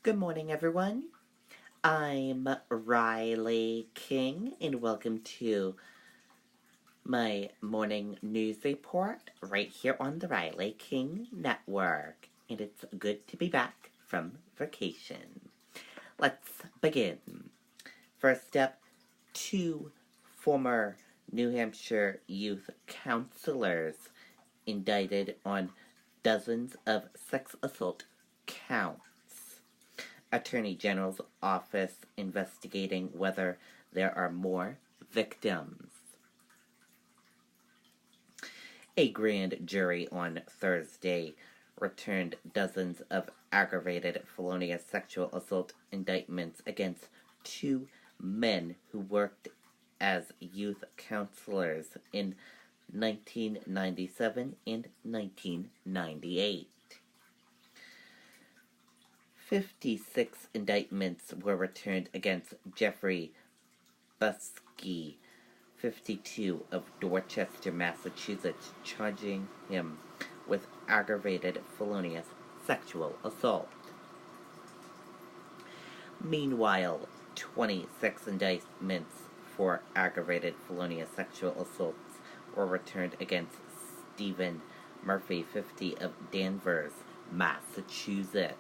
Good morning, everyone. I'm Riley King, and welcome to my morning news report right here on the Riley King Network. And it's good to be back from vacation. Let's begin. First up, two former New Hampshire youth counselors indicted on dozens of sex assault counts. Attorney General's office investigating whether there are more victims. A grand jury on Thursday returned dozens of aggravated felonious sexual assault indictments against two men who worked as youth counselors in 1997 and 1998. 56 indictments were returned against Jeffrey Buskey, 52, of Dorchester, Massachusetts, charging him with aggravated felonious sexual assault. Meanwhile, 26 indictments for aggravated felonious sexual assaults were returned against Stephen Murphy, 50, of Danvers, Massachusetts.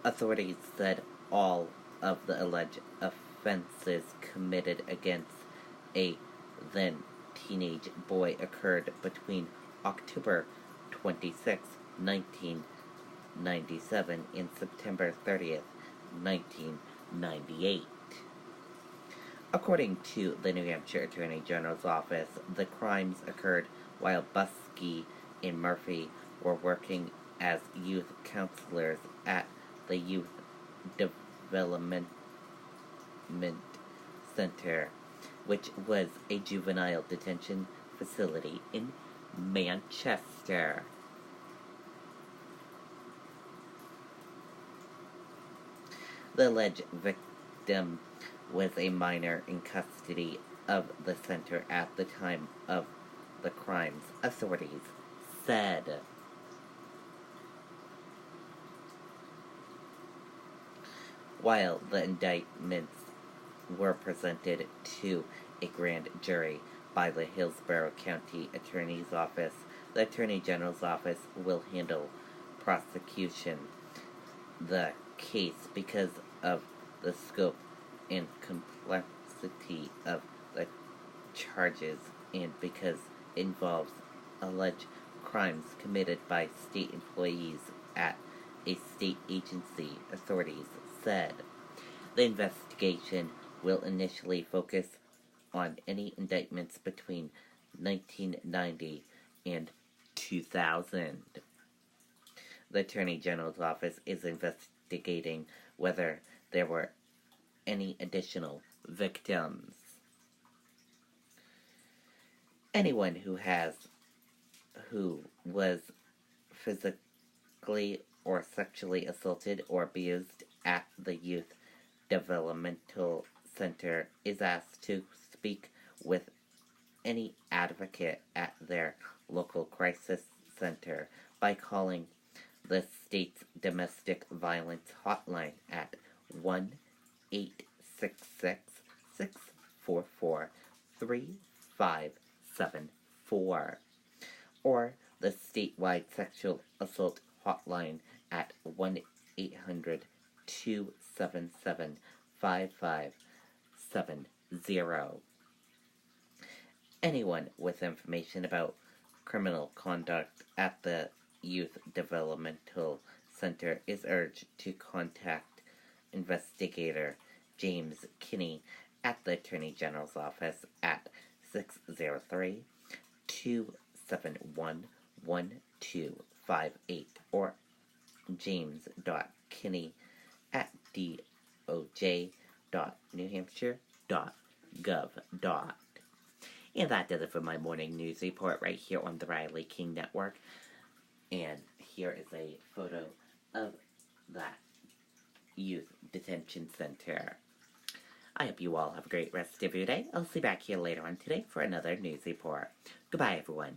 Authorities said all of the alleged offenses committed against a then teenage boy occurred between October 26, 1997 and September 30th, 1998. According to the New Hampshire Attorney General's office, the crimes occurred while Buskey and Murphy were working as youth counselors at the Youth Development Center, which was a juvenile detention facility in Manchester. The alleged victim was a minor in custody of the center at the time of the crimes, authorities said. While the indictments were presented to a grand jury by the Hillsborough County Attorney's Office, the Attorney General's office will handle prosecution the case because of the scope and complexity of the charges and because it involves alleged crimes committed by state employees at a state agency, authorities said. The investigation will initially focus on any indictments between 1990 and 2000. The Attorney General's office is investigating whether there were any additional victims. Anyone who was physically or sexually assaulted or abused at the Youth Developmental Center is asked to speak with any advocate at their local crisis center by calling the state's domestic violence hotline at 1-866-644-3574 or the statewide sexual assault hotline at 1-800-277-5570. Anyone with information about criminal conduct at the Youth Developmental Center is urged to contact investigator James Kinney at the Attorney General's office at 603-271-1258 or james.kinney at doj.newhampshire.gov. And that does it for my morning news report right here on the Riley King Network. And here is a photo of that youth detention center. I hope you all have a great rest of your day. I'll see you back here later on today for another news report. Goodbye, everyone.